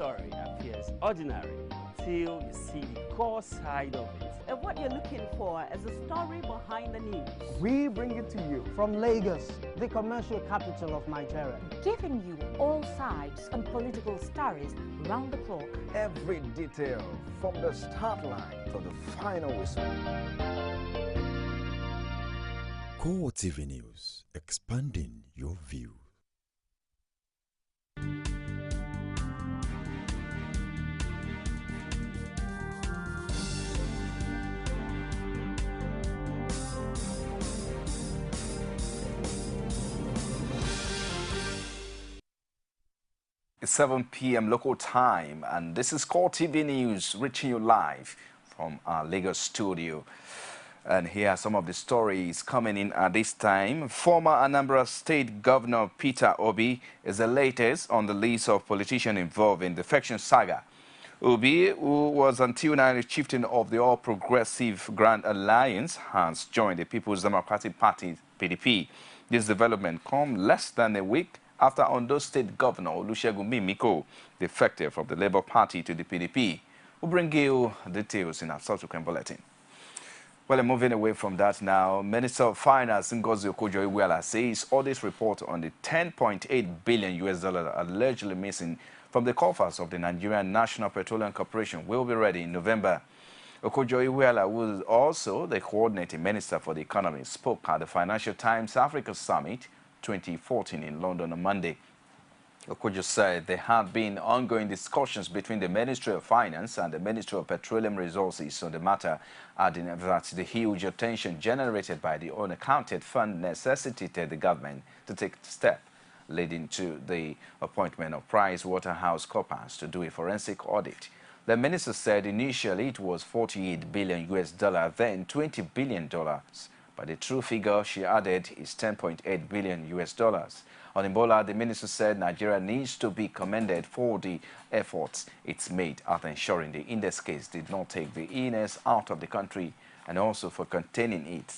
story appears ordinary till you see the core side of it. And what you're looking for is the story behind the news. We bring it to you from Lagos, the commercial capital of Nigeria. Giving you all sides and political stories round the clock. Every detail from the start line to the final whistle. CoreTV News, expanding your view. It's 7 p.m. local time, and this is CoreTV News reaching you live from our Lagos studio. And here are some of the stories coming in at this time. Former Anambra State Governor Peter Obi is the latest on the list of politicians involved in the defection saga. Obi, who was until now the chieftain of the All Progressive Grand Alliance, has joined the People's Democratic Party, PDP. This development comes less than a week after Ondo State Governor Olusegun Mimiko defected from the Labour Party to the PDP. We'll bring you details in our subsequent bulletin. Well, moving away from that now, Minister of Finance Ngozi Okonjo-Iweala says audit report on the $10.8 billion allegedly missing from the coffers of the Nigerian National Petroleum Corporation will be ready in November. Okonjo-Iweala, who is also the coordinating minister for the economy, spoke at the Financial Times Africa Summit 2014 in London on Monday. Okonjo said there had been ongoing discussions between the Ministry of Finance and the Ministry of Petroleum Resources on the matter, adding that the huge attention generated by the unaccounted fund necessitated the government to take the step, leading to the appointment of PricewaterhouseCoopers to do a forensic audit. The minister said initially it was $48 billion, then $20 billion. But the true figure, she added, is $10.8 billion. On Ebola, the minister said Nigeria needs to be commended for the efforts it's made at ensuring the index case did not take the illness out of the country and also for containing it.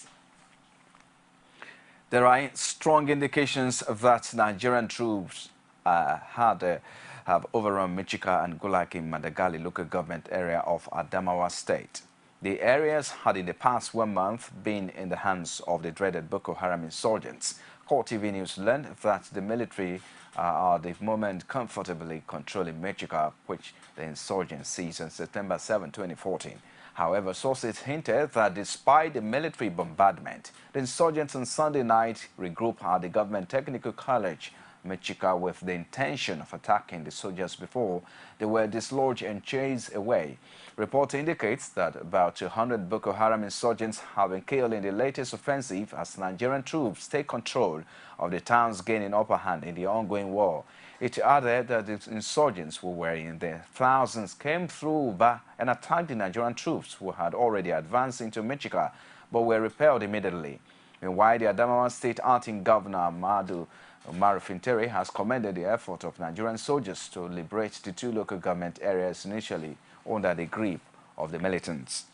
There are strong indications that Nigerian troops have overrun Michika and Gulak in Madagali local government area of Adamawa State. The areas had in the past 1 month been in the hands of the dreaded Boko Haram insurgents. CoreTV News learned that the military are at the moment comfortably controlling Michika, which the insurgents seized on September 7, 2014. However, sources hinted that despite the military bombardment, the insurgents on Sunday night regrouped at the government technical college, Michika, with the intention of attacking the soldiers before they were dislodged and chased away. Report indicates that about 200 Boko Haram insurgents have been killed in the latest offensive as Nigerian troops take control of the towns, gaining upper hand in the ongoing war. It added that the insurgents who were in their thousands came through Uba and attacked the Nigerian troops who had already advanced into Michika but were repelled immediately. Meanwhile, the Adamawa State Acting Governor Amadu Umaru Fintere has commended the effort of Nigerian soldiers to liberate the two local government areas initially under the grip of the militants.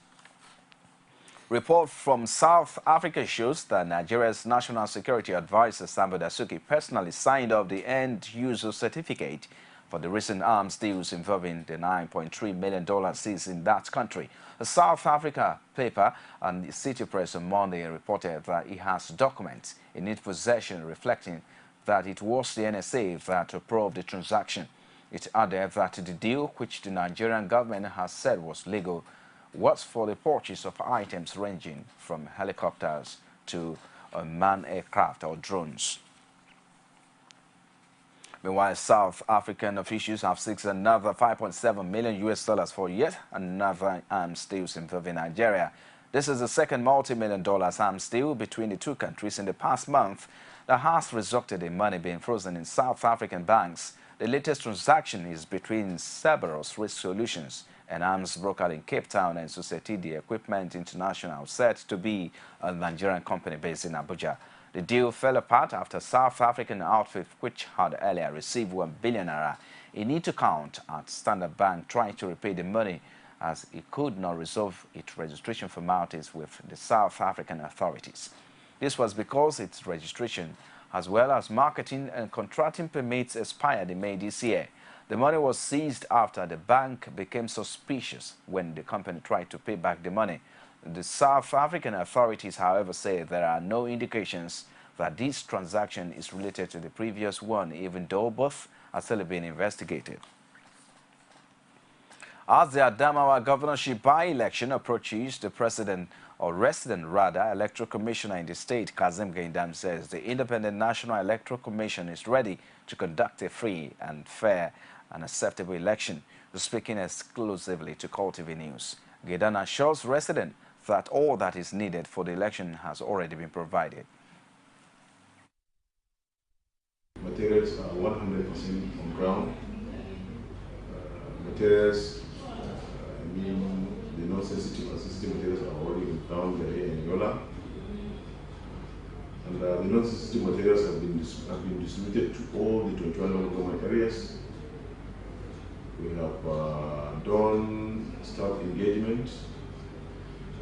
Report from South Africa shows that Nigeria's National Security Advisor Sambo Dasuki personally signed off the end-user certificate for the recent arms deals involving the $9.3 million seized in that country. A South Africa paper and the City Press on Monday reported that he has documents in its possession reflecting that it was the NSA that approved the transaction. It added that the deal, which the Nigerian government has said was legal, was for the purchase of items ranging from helicopters to unmanned aircraft or drones. Meanwhile, South African officials have seized another $5.7 million for yet another arms deal involving Nigeria. This is the second multi-million-dollar arms deal between the two countries in the past month that has resulted in money being frozen in South African banks. The latest transaction is between Cerberus Risk Solutions, an arms broker in Cape Town, and Société d'Equipement International, said to be a Nigerian company based in Abuja. The deal fell apart after South African outfit, which had earlier received $1 billion, in its account at Standard Bank, tried to repay the money as it could not resolve its registration formalities with the South African authorities. This was because its registration, as well as marketing and contracting permits, expired in May this year. The money was seized after the bank became suspicious when the company tried to pay back the money. The South African authorities, however, say there are no indications that this transaction is related to the previous one, even though both are still being investigated. As the Adamawa governorship by-election approaches, the resident electoral commissioner in the state, Kazim Gaindam, says the Independent National Electoral Commission is ready to conduct a free and fair and acceptable election. Speaking exclusively to CoreTV News, Gaindam assures residents that all that is needed for the election has already been provided. Materials are 100% on ground. Materials, I mean, the non-sensitive and sensitive materials are already on ground here in Yola. And the non-sensitive materials have been distributed to all the 21 local government areas. We have done staff engagement.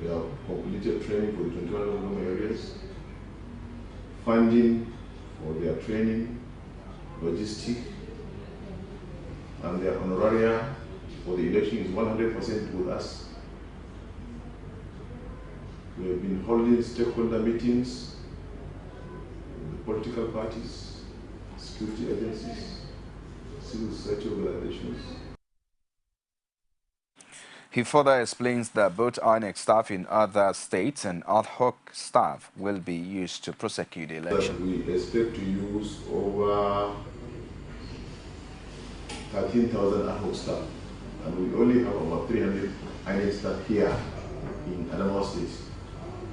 We have completed training for the 21 local government areas. Funding for their training, logistic, and their honoraria for the election is 100% with us. We have been holding stakeholder meetings with the political parties, security agencies, civil society organizations. He further explains that both INEC staff in other states and ad hoc staff will be used to prosecute the election. We expect to use over 13,000 ad hoc staff, and we only have about 300 INEC staff here in Adamawa State.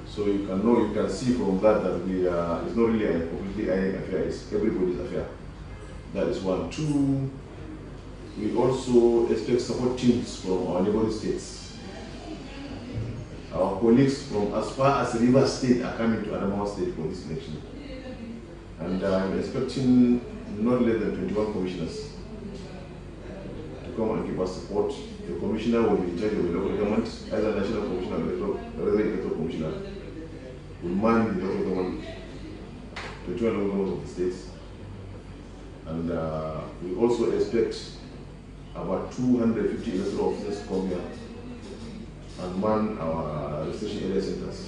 So you can see from that it's not really a completely INEC affair, it's everybody's affair. That is one. Two, we also expect support teams from our neighboring states. Our colleagues from as far as River State are coming to Adamawa State for this election. And I'm expecting not less than 21 commissioners to come and give us support. The commissioner will be in charge of the local government, as a national commissioner, electoral commissioner, will man the local government, 21 local governments of the states. And we also expect about 250 electoral officers to come here and man our registration area centers.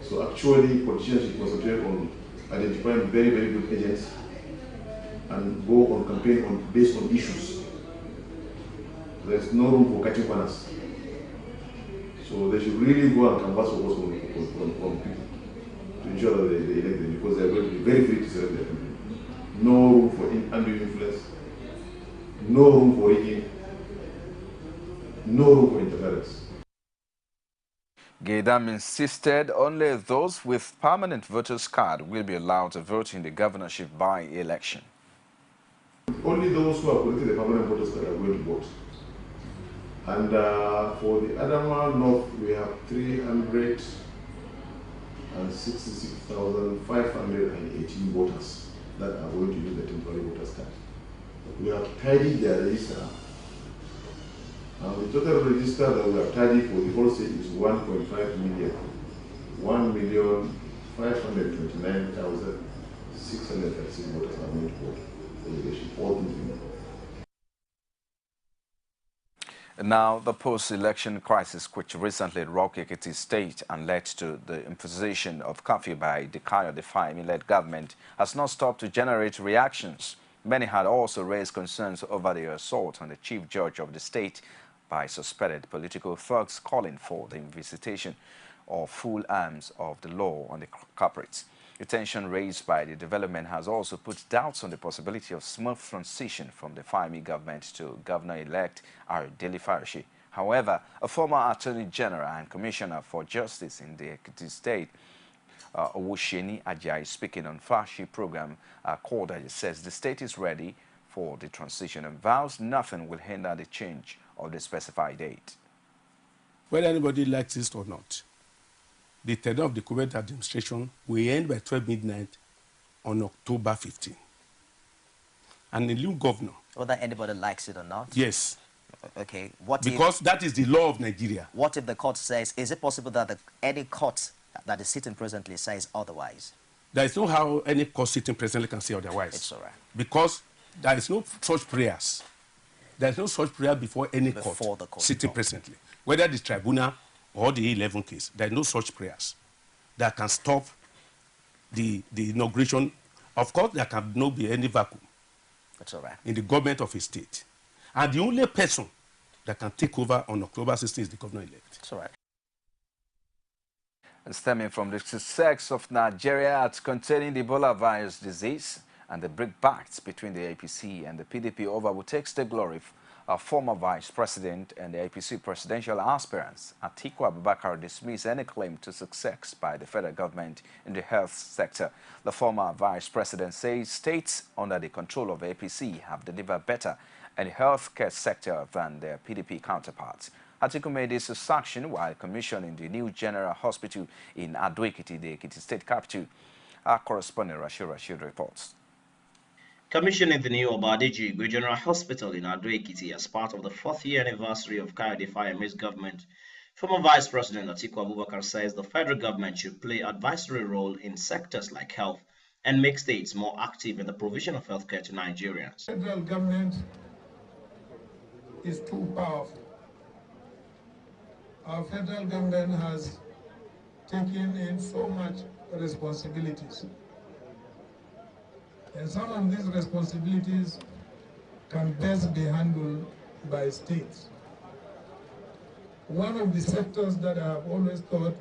So actually, politicians should concentrate on identifying very, very good agents and go on campaign based on issues. There's no room for catching corners. So they should really go and canvass for what's on people to ensure that they elect them, because they're going to be very free to select their campaign. No room for undue influence, no room for rigging, no room for interference. Gaindam insisted only those with permanent voters card will be allowed to vote in the governorship by-election. Only those who have collected a permanent voters card are going to vote. And for the Adamawa North, we have 366,518 voters that are going to use the temporary voters card. We have tidied their register. And the total register that we have tidied for the whole state is 1.5 million. 1,529,636 voters are going to vote for the election. All things being equal. Now, the post-election crisis which recently rocked Ekiti State and led to the imposition of curfew by the Kayode Fayemi-led government has not stopped to generate reactions. Many had also raised concerns over the assault on the chief judge of the state by suspected political thugs, calling for the visitation of full arms of the law on the culprits. The tension raised by the development has also put doubts on the possibility of smooth transition from the Fayemi government to Governor-elect Ayodele Fayose. However, a former Attorney General and Commissioner for Justice in the Ekiti State, Owusheni Ajayi, speaking on Fashi program, Kodaji, says the state is ready for the transition and vows nothing will hinder the change of the specified date. Whether anybody likes it or not, the tenure of the current administration will end by 12 midnight on October 15. And the new governor... Whether anybody likes it or not? Yes. Okay. Because that is the law of Nigeria. What if the court says, is it possible that any court that is sitting presently says otherwise? There is no how any court sitting presently can say otherwise. It's all right. Because There is no such prayers. There is no such prayer before any Before court the court, sitting no. presently. Whether the tribunal or the 11 case, there is no such prayers that can stop the inauguration. Of course, there can not be any vacuum. That's all right. In the government of a state. And the only person that can take over on October 16 is the governor-elect. That's all right. And stemming from the success of Nigeria at containing the Ebola virus disease and the brickbats between the APC and the PDP over who takes the glory of former vice president and the APC presidential aspirants, Atiku Abubakar dismissed any claim to success by the federal government in the health sector. The former vice president says states under the control of APC have delivered better in the healthcare sector than their PDP counterparts. Atiku made this assertion while commissioning the new general hospital in Ado-Ekiti, the Ekiti state capital. Our correspondent Rashid reports. Commissioning the new Obadeji General Hospital in Ado-Ekiti as part of the 4th year anniversary of Kayode Fayeme's government, former Vice President Atiku Abubakar says the federal government should play advisory role in sectors like health and make states more active in the provision of healthcare to Nigerians. The federal government is too powerful. Our federal government has taken in so much responsibilities. And some of these responsibilities can best be handled by states. One of the sectors that I have always thought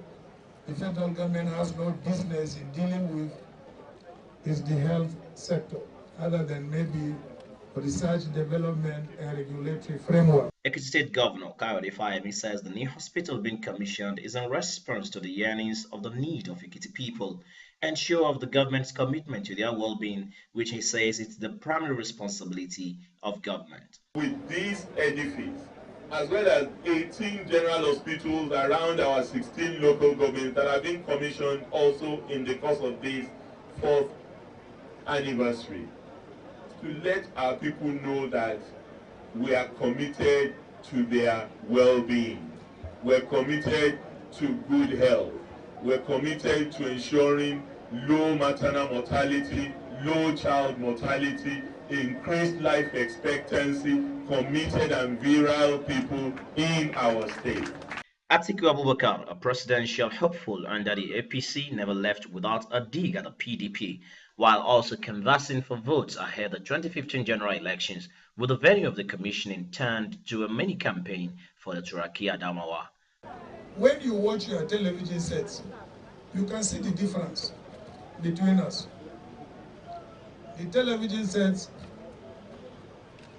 the federal government has no business in dealing with is the health sector, other than maybe research, development, and regulatory framework. Ekiti State Governor Kayode Fayeme says the new hospital being commissioned is in response to the yearnings of the need of Ekiti people and show of the government's commitment to their well-being, which he says is the primary responsibility of government. With this edifice, as well as 18 general hospitals around our 16 local governments that have been commissioned also in the course of this 4th anniversary, to let our people know that we are committed to their well-being. We're committed to good health. We're committed to ensuring low maternal mortality, low child mortality, increased life expectancy, committed and virile people in our state. Atiku Abubakar, a presidential hopeful under the APC, never left without a dig at the PDP, while also canvassing for votes ahead of the 2015 general elections, with the venue of the commissioning turned to a mini campaign for the Turaki Adamawa. When you watch your television sets, you can see the difference between us. The television sets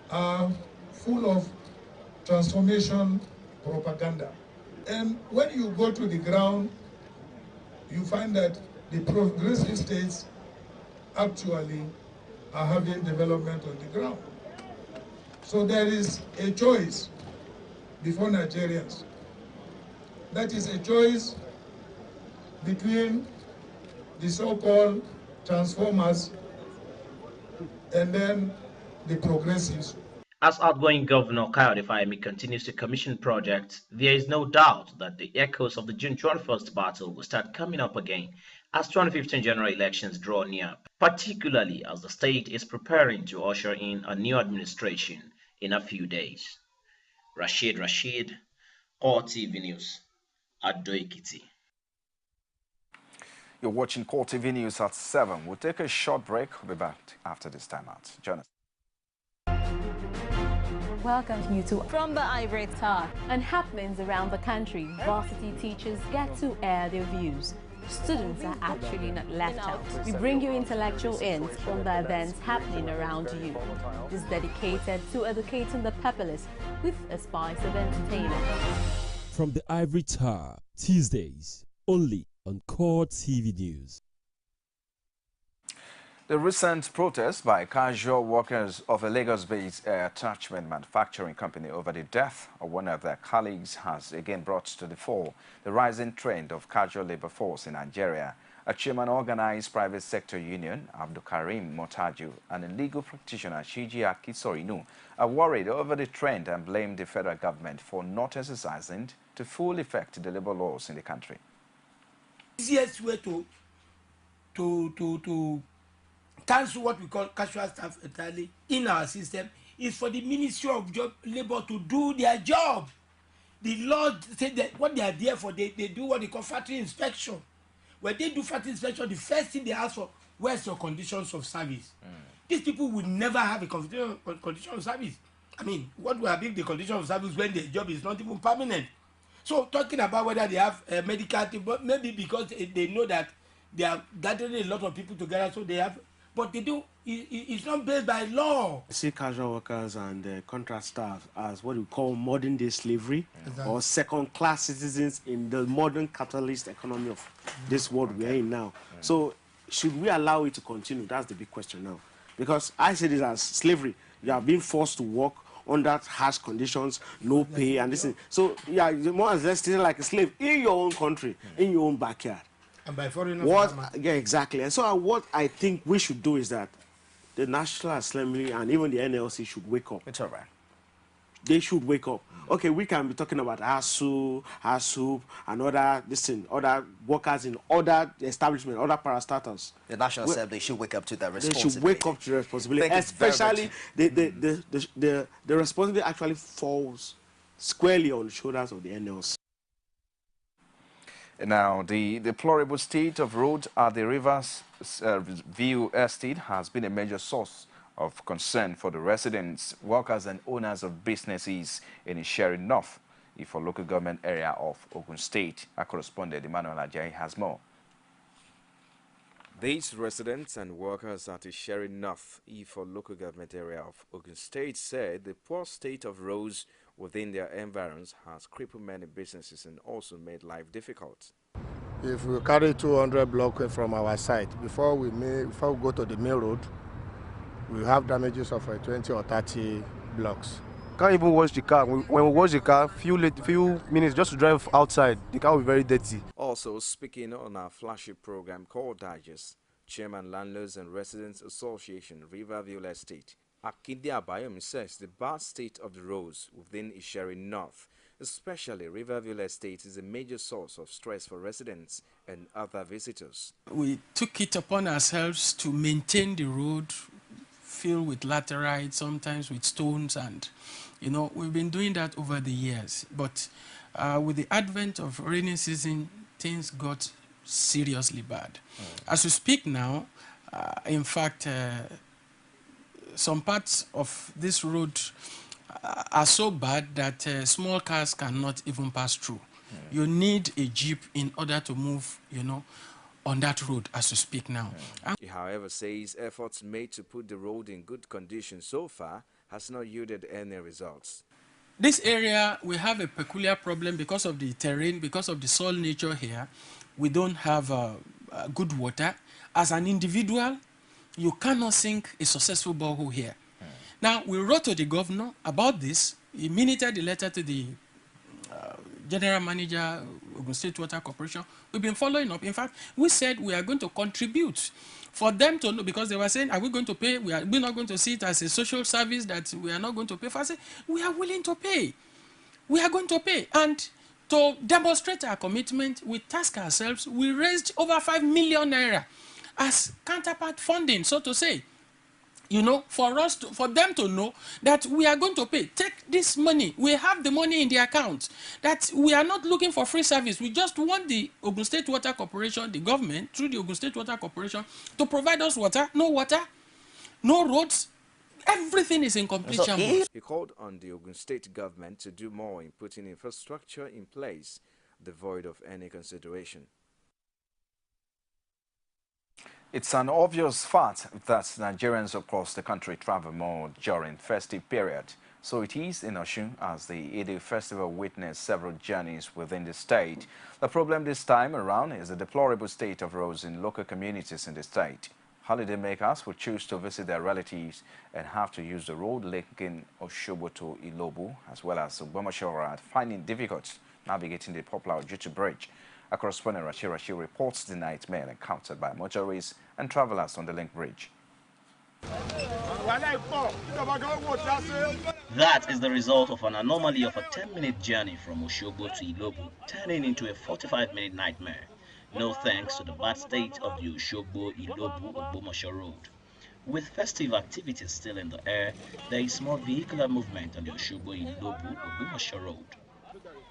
are full of transformation propaganda. And when you go to the ground, you find that the progressive states actually are having development on the ground. So there is a choice before Nigerians. That is a choice between the so-called transformers and then the progressives. As outgoing Governor Kayode Fayeme continues to commission projects, there is no doubt that the echoes of the June 21st battle will start coming up again as 2015 general elections draw near, particularly as the state is preparing to usher in a new administration in a few days. Rashid, CoreTV News, Ado-Ekiti. You're watching CoreTV News at 7. We'll take a short break. We'll be back after this timeout. Join us. Welcome you to From the Ivory Tower. and happenings around the country. Varsity teachers get to air their views. Students are actually not left out. We bring you intellectual ends from the events happening around you. It is dedicated to educating the populace with a spice of entertainment. From the Ivory Tower, Tuesdays, only on CoreTV News. The recent protest by casual workers of a Lagos-based attachment manufacturing company over the death of one of their colleagues has again brought to the fore the rising trend of casual labor force in Nigeria. A chairman organized private sector union, Abdul Karim Motaju, and a legal practitioner, Shiji Akisorinu, are worried over the trend and blame the federal government for not exercising to full effect the labor laws in the country. Easiest way to cancel what we call casual staff entirely in our system is for the Ministry of Labor to do their job. The law said that what they are there for, they do what they call factory inspection. When they do factory inspection, the first thing they ask for, where's your conditions of service? These people will never have a condition of service. I mean, what will be the condition of service when their job is not even permanent? So talking about whether they have a medical team, but maybe because they know that they are gathering a lot of people together, so they have, but they do, it's not based by law. I see casual workers and contract staff as what we call modern day slavery, or second class citizens in the modern capitalist economy of this world we are in now. So should we allow it to continue? That's the big question now. Because I see this as slavery. You are being forced to work under harsh conditions, no pay, and this thing. So yeah, more or less still like a slave in your own country, in your own backyard. And by foreigners. Yeah, exactly. And so what I think we should do is that the National Assembly and even the NLC should wake up. It's all right. They should wake up. Okay, we can be talking about ASU, ASUP, and other workers in other establishments, other parastatals. The National Assembly should wake up to that responsibility. They should wake up to the responsibility. Especially, the responsibility actually falls squarely on the shoulders of the NLC. Now, the deplorable state of roads at the Rivers View Estate has been a major source of concern for the residents, workers and owners of businesses in Isheri North, for local government area of Ogun State. Our correspondent Emmanuel Ajayi has more. These residents and workers at Isheri North, for local government area of Ogun State, said the poor state of roads within their environs has crippled many businesses and also made life difficult. If we carry 200 blocks from our side, before we go to the main road, we have damages of 20 or 30 blocks. Can't even wash the car. When we wash the car, few minutes just to drive outside, the car will be very dirty. Also speaking on our flagship program called Digest, Chairman Landlords and Residents Association, Riverview Estate, Akinde Abayomi says the bad state of the roads within Isheri North, especially Riverview Estate, is a major source of stress for residents and other visitors. We took it upon ourselves to maintain the road filled with laterite, sometimes with stones, and we've been doing that over the years. But with the advent of rainy season, things got seriously bad. As we speak now, in fact, some parts of this road are so bad that small cars cannot even pass through. You need a jeep in order to move, on that road as we speak now. He, however, says efforts made to put the road in good condition so far has not yielded any results. This area, we have a peculiar problem because of the terrain, because of the soil nature here. We don't have good water. As an individual, you cannot sink a successful borehole here. Now, we wrote to the governor about this. He minuted the letter to the general manager, Ogun State Water Corporation. We've been following up. In fact, we said we are going to contribute for them to know, because they were saying, are we going to pay? We're not going to see it as a social service that we are not going to pay for. I said, we are willing to pay. We are going to pay. And to demonstrate our commitment, we task ourselves, we raised over 5 million naira as counterpart funding, so to say. For them to know that we are going to pay. Take this money. We have the money in the account. That we are not looking for free service. We just want the Ogun State Water Corporation, the government, through the Ogun State Water Corporation, to provide us water, no roads. Everything is in complete shambles. He called on the Ogun State government to do more in putting infrastructure in place, devoid of any consideration. It's an obvious fact that Nigerians across the country travel more during festive period. So it is in Osun, as the Eid festival witnessed several journeys within the state. The problem this time around is the deplorable state of roads in local communities in the state. Holidaymakers will choose to visit their relatives and have to use the road linking Osogbo to Ilobu, as well as Ogbomoso, finding it difficult navigating the popular Ojutu Bridge. Our correspondent Rashi reports the nightmare encountered by motorists and travelers on the link bridge. That is the result of an anomaly of a 10-minute journey from Osogbo to Ilobu, turning into a 45-minute nightmare. No thanks to the bad state of the Osogbo-Ilobu-Ogbomoso road. With festive activities still in the air, there is more vehicular movement on the Osogbo-Ilobu-Ogbomoso Road.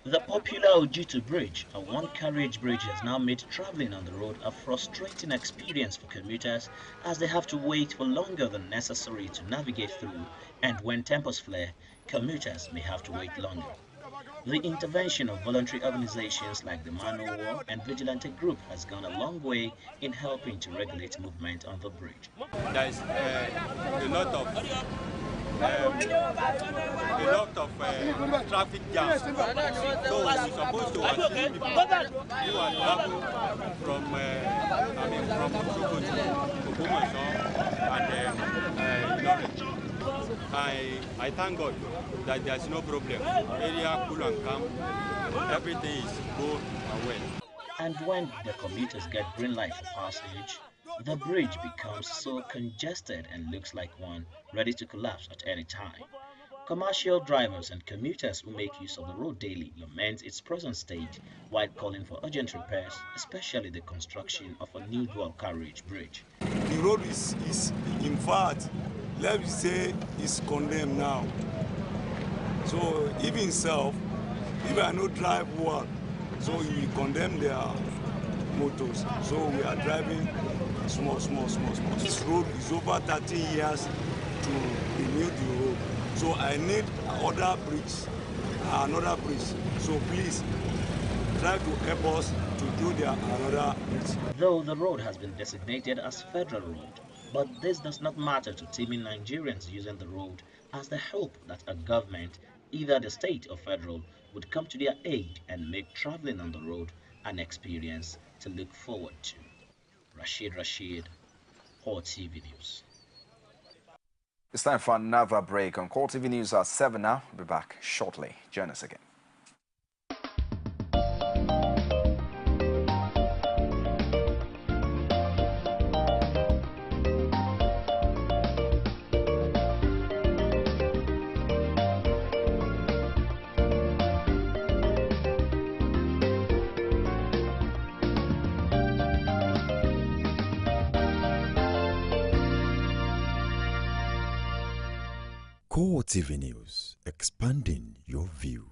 The popular Ojutu Bridge, a one-carriage bridge, has now made traveling on the road a frustrating experience for commuters as they have to wait for longer than necessary to navigate through, and when tempers flare, commuters may have to wait longer. The intervention of voluntary organizations like the Man O' War and Vigilante Group has gone a long way in helping to regulate movement on the bridge. There is a lot of traffic jams. So we're supposed to assist people who are traveling from Osogbo to Ogbomoso and Ilorin. I thank God that there's no problem. Area cool and calm. Everything is good and well. And when the commuters get green light for passage, the bridge becomes so congested and looks like one ready to collapse at any time. Commercial drivers and commuters who make use of the road daily lament its present state while calling for urgent repairs, especially the construction of a new dual carriage bridge. The road is in fact, let me say, is condemned now. So even self, if I no drive well, so you condemn their motors. So we are driving small. This road is over 30 years to renew the road. So I need another bridge. So please try to help us to do another bridge. Though the road has been designated as federal road, but this does not matter to teeming Nigerians using the road, as they hope that a government, either the state or federal, would come to their aid and make traveling on the road an experience to look forward to. Rashid, CoreTV News. It's time for another break on CoreTV News at 7 now. We'll be back shortly. Join us again. CoreTV News, expanding your view.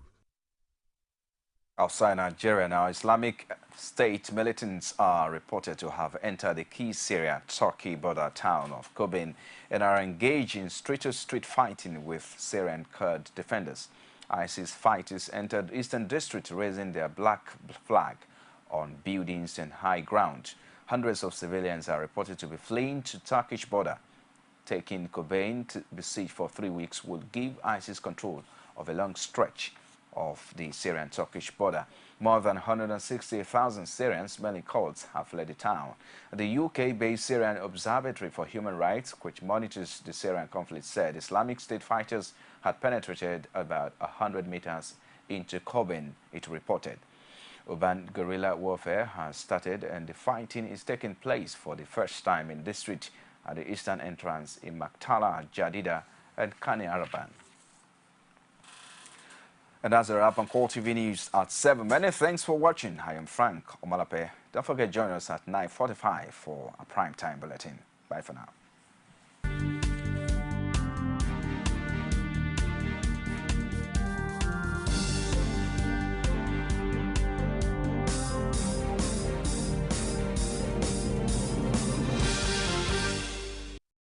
Outside Nigeria now, Islamic State militants are reported to have entered the key Syria-Turkey border town of Kobane and are engaged in street-to-street fighting with Syrian Kurd defenders. ISIS fighters entered Eastern District raising their black flag on buildings and high ground. Hundreds of civilians are reported to be fleeing to Turkish border. Taking Kobane to be sieged for 3 weeks would give ISIS control of a long stretch of the Syrian-Turkish border. More than 160,000 Syrians, mainly Kurds, have fled the town. The UK-based Syrian Observatory for Human Rights, which monitors the Syrian conflict, said Islamic State fighters had penetrated about 100 meters into Kobane, it reported. Urban guerrilla warfare has started and the fighting is taking place for the first time in district at the eastern entrance in Maktala, Jadida, and Kani Araban. And that's a wrap on CoreTV News at 7. Many thanks for watching. I am Frank Omalape. Don't forget to join us at 9:45 for a primetime bulletin. Bye for now.